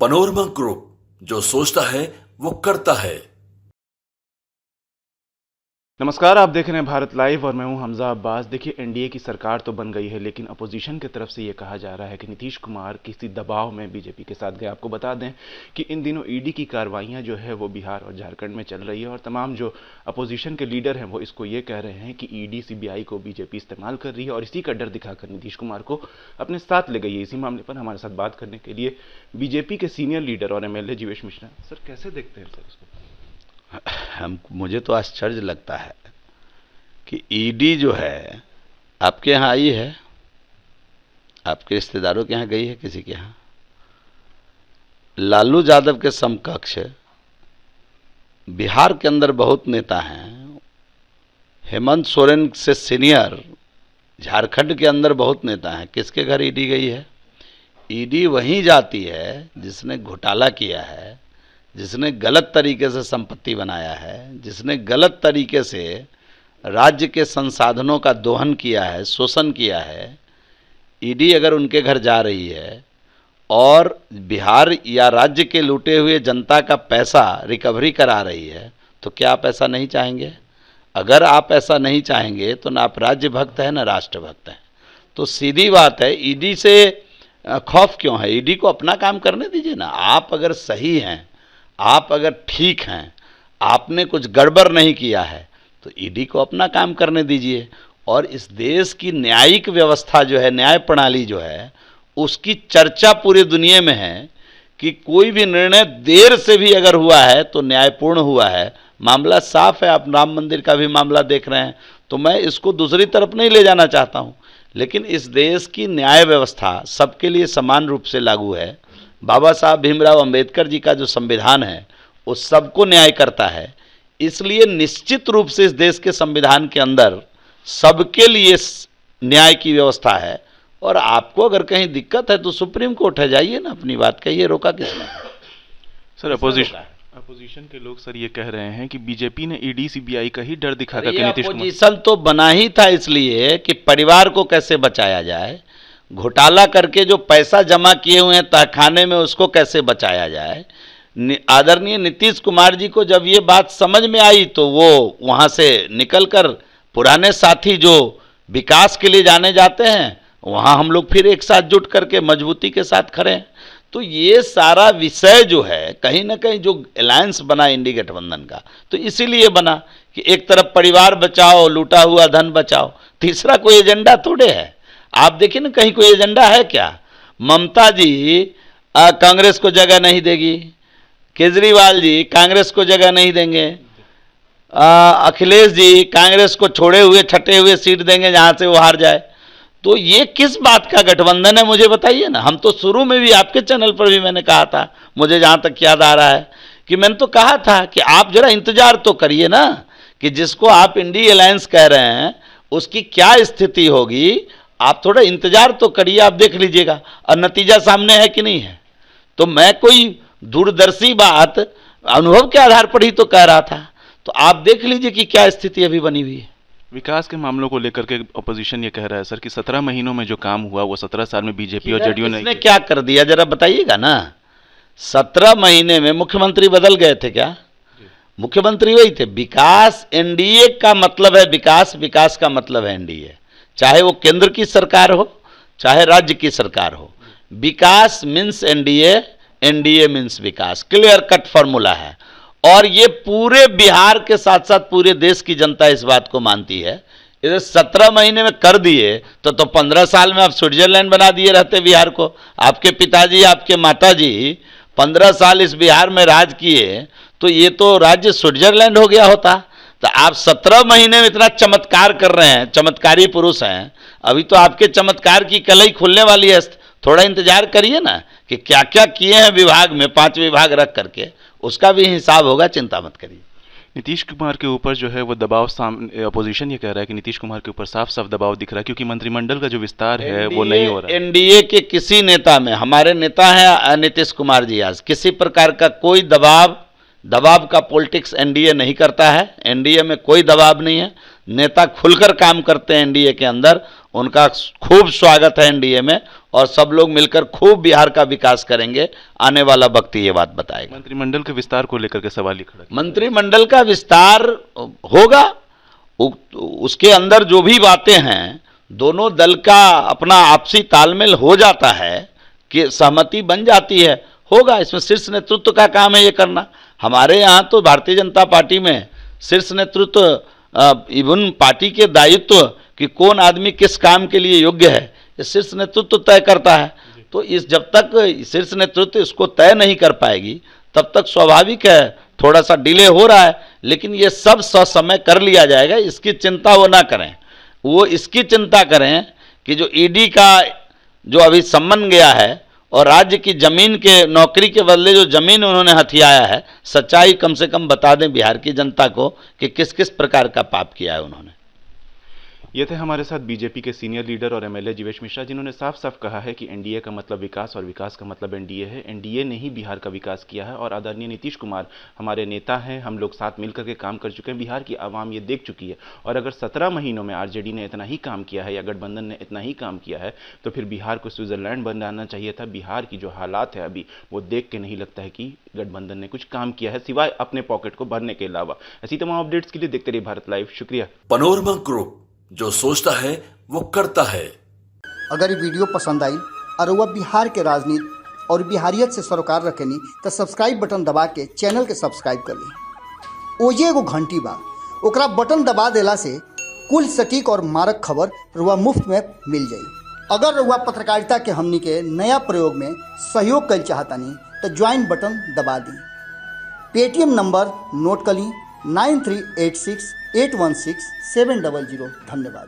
Panorama group, जो सोचता है वो करता है। नमस्कार, आप देख रहे हैं भारत लाइव और मैं हूं हमजा अब्बास। देखिए, एनडीए की सरकार तो बन गई है, लेकिन अपोजिशन की तरफ से ये कहा जा रहा है कि नीतीश कुमार किसी दबाव में बीजेपी के साथ गए। आपको बता दें कि इन दिनों ईडी की कार्रवाइयां जो है वो बिहार और झारखंड में चल रही है और तमाम जो अपोजिशन के लीडर हैं वो इसको ये कह रहे हैं कि ईडी सीबीआई को बीजेपी इस्तेमाल कर रही है और इसी का डर दिखाकर नीतीश कुमार को अपने साथ ले गई है। इसी मामले पर हमारे साथ बात करने के लिए बीजेपी के सीनियर लीडर और एमएलए जीवेश मिश्रा। सर, कैसे देखते हैं सर इसको? मुझे तो आश्चर्य लगता है कि ईडी जो है आपके यहाँ आई है, आपके रिश्तेदारों के यहाँ गई है, किसी के यहाँ? लालू यादव के समकक्ष बिहार के अंदर बहुत नेता हैं, हेमंत सोरेन से सीनियर झारखंड के अंदर बहुत नेता हैं। किसके घर ईडी गई है? ईडी वहीं जाती है जिसने घोटाला किया है, जिसने गलत तरीके से संपत्ति बनाया है, जिसने गलत तरीके से राज्य के संसाधनों का दोहन किया है, शोषण किया है। ईडी अगर उनके घर जा रही है और बिहार या राज्य के लूटे हुए जनता का पैसा रिकवरी करा रही है, तो क्या आप ऐसा नहीं चाहेंगे? अगर आप ऐसा नहीं चाहेंगे तो ना आप राज्य भक्त हैं ना राष्ट्र भक्त हैं। तो सीधी बात है, ईडी से खौफ क्यों है? ईडी को अपना काम करने दीजिए ना। आप अगर सही हैं, आप अगर ठीक हैं, आपने कुछ गड़बड़ नहीं किया है, तो ईडी को अपना काम करने दीजिए। और इस देश की न्यायिक व्यवस्था जो है, न्याय प्रणाली जो है, उसकी चर्चा पूरी दुनिया में है कि कोई भी निर्णय देर से भी अगर हुआ है तो न्यायपूर्ण हुआ है। मामला साफ है। आप राम मंदिर का भी मामला देख रहे हैं, तो मैं इसको दूसरी तरफ नहीं ले जाना चाहता हूं, लेकिन इस देश की न्याय व्यवस्था सबके लिए समान रूप से लागू है। बाबा साहब भीमराव अंबेडकर जी का जो संविधान है वो सबको न्याय करता है। इसलिए निश्चित रूप से इस देश के संविधान के अंदर सबके लिए न्याय की व्यवस्था है। और आपको अगर कहीं दिक्कत है तो सुप्रीम कोर्ट है, जाइए ना, अपनी बात कहिए, रोका किसने? सर, अपोजिशन के लोग सर ये कह रहे हैं कि बीजेपी ने ईडी सीबीआई का ही डर दिखाकर नीतीश कुमार। अपोजिशन तो बना ही था इसलिए कि परिवार को कैसे बचाया जाए, घोटाला करके जो पैसा जमा किए हुए हैं तहखाने में उसको कैसे बचाया जाए। आदरणीय नीतीश कुमार जी को जब ये बात समझ में आई तो वो वहाँ से निकलकर पुराने साथी जो विकास के लिए जाने जाते हैं वहाँ हम लोग फिर एक साथ जुट करके मजबूती के साथ खड़े हैं। तो ये सारा विषय जो है, कहीं ना कहीं जो अलायंस बना इंडी गठबंधन का, तो इसीलिए बना कि एक तरफ परिवार बचाओ, लूटा हुआ धन बचाओ, तीसरा कोई एजेंडा थोड़े है। आप देखिए ना, कहीं कोई एजेंडा है क्या? ममता जी कांग्रेस को जगह नहीं देगी, केजरीवाल जी कांग्रेस को जगह नहीं देंगे, अखिलेश जी कांग्रेस को छोड़े हुए छटे हुए सीट देंगे जहां से वो हार जाए। तो ये किस बात का गठबंधन है, मुझे बताइए ना। हम तो शुरू में भी आपके चैनल पर भी मैंने कहा था, मुझे जहां तक याद आ रहा है कि मैंने तो कहा था कि आप जरा इंतजार तो करिए ना कि जिसको आप इंडी अलायंस कह रहे हैं उसकी क्या स्थिति होगी। आप थोड़ा इंतजार तो करिए, आप देख लीजिएगा। और नतीजा सामने है कि नहीं है। तो मैं कोई दूरदर्शी बात अनुभव के आधार पर ही तो कह रहा था। तो आप देख लीजिए कि क्या स्थिति अभी बनी हुई है। विकास के मामलों को लेकर के अपोजिशन ये कह रहा है सर कि 17 महीनों में जो काम हुआ वो 17 साल में बीजेपी और जेडीयू ने क्या कर दिया, जरा बताइएगा ना। 17 महीने में मुख्यमंत्री बदल गए थे क्या? मुख्यमंत्री वही थे। विकास, एनडीए का मतलब है विकास, विकास का मतलब है एनडीए। चाहे वो केंद्र की सरकार हो चाहे राज्य की सरकार हो, विकास मीन्स एनडीए, एनडीए मीन्स विकास। क्लियर कट फॉर्मूला है। और ये पूरे बिहार के साथ साथ पूरे देश की जनता इस बात को मानती है। इधर 17 महीने में कर दिए तो 15 साल में आप स्विट्जरलैंड बना दिए रहते बिहार को। आपके पिताजी, आपके माताजी 15 साल इस बिहार में राज किए तो ये तो राज्य स्विट्जरलैंड हो गया होता। तो आप 17 महीने में इतना चमत्कार कर रहे हैं, चमत्कारी पुरुष हैं। अभी तो आपके चमत्कार की कलई खुलने वाली है। थोड़ा इंतजार करिए ना कि क्या क्या किए हैं विभाग में, 5 विभाग रख करके, उसका भी हिसाब होगा, चिंता मत करिए। नीतीश कुमार के ऊपर जो है वो दबाव, अपोजिशन ये कह रहा है कि नीतीश कुमार के ऊपर साफ साफ दबाव दिख रहा है क्योंकि मंत्रिमंडल का जो विस्तार है वो नहीं हो रहा है। एनडीए के किसी नेता में, हमारे नेता हैं नीतीश कुमार जी, आज किसी प्रकार का कोई दबाव का पॉलिटिक्स एनडीए नहीं करता है। एनडीए में कोई दबाव नहीं है। नेता खुलकर काम करते हैं एनडीए के अंदर उनका खूब स्वागत है एनडीए में, और सब लोग मिलकर खूब बिहार का विकास करेंगे। आने वाला वक्त ये बात बताएगा। मंत्रिमंडल के विस्तार को लेकर के सवाल ही खड़ा किया। मंत्रिमंडल का विस्तार होगा, उसके अंदर जो भी बातें हैं, दोनों दल का अपना आपसी तालमेल हो जाता है कि सहमति बन जाती है, होगा। इसमें शीर्ष नेतृत्व का काम है ये करना। हमारे यहाँ तो भारतीय जनता पार्टी में शीर्ष नेतृत्व, इवन पार्टी के दायित्व कि कौन आदमी किस काम के लिए योग्य है, ये शीर्ष नेतृत्व तय करता है। तो इस जब तक शीर्ष नेतृत्व इसको तय नहीं कर पाएगी, तब तक स्वाभाविक है थोड़ा सा डिले हो रहा है, लेकिन ये सब ससमय कर लिया जाएगा। इसकी चिंता वो ना करें, वो इसकी चिंता करें कि जो ईडी का जो अभी सम्मन गया है और राज्य की जमीन के नौकरी के बदले जो जमीन उन्होंने हथियाया है, सच्चाई कम से कम बता दें बिहार की जनता को कि किस किस प्रकार का पाप किया है उन्होंने। ये थे हमारे साथ बीजेपी के सीनियर लीडर और एमएलए जीवेश मिश्रा, जिन्होंने साफ साफ कहा है कि एनडीए का मतलब विकास और विकास का मतलब एनडीए है। एनडीए ने ही बिहार का विकास किया है और आदरणीय नीतीश कुमार हमारे नेता हैं, हम लोग साथ मिलकर के काम कर चुके हैं। बिहार की आवाम ये देख चुकी है, और अगर 17 महीनों में आरजेडी ने इतना ही काम किया है या गठबंधन ने इतना ही काम किया है, तो फिर बिहार को स्विट्जरलैंड बनाना चाहिए था। बिहार की जो हालात है अभी, वो देख के नहीं लगता है कि गठबंधन ने कुछ काम किया है, सिवाय अपने पॉकेट को भरने के अलावा। ऐसी तमाम अपडेट्स के लिए देखते रहिए भारत लाइव। शुक्रिया। पनोरमा ग्रुप, जो सोचता है वो करता है। अगर ये वीडियो पसंद आई और वह बिहार के राजनीति और बिहारियत से सरोकार रखेनी तो सब्सक्राइब बटन दबा के चैनल के सब्सक्राइब कर ली। ओजे एगो घंटी बा, ओकरा बटन दबा देला से कुल सटीक और मारक खबर रुआ मुफ्त में मिल जाई। अगर रुआ पत्रकारिता के हमनी के नया प्रयोग में सहयोग कर चाहतानी तो ज्वाइन बटन दबा दी। पेटीएम नंबर नोट कर ली 9386816700। धन्यवाद।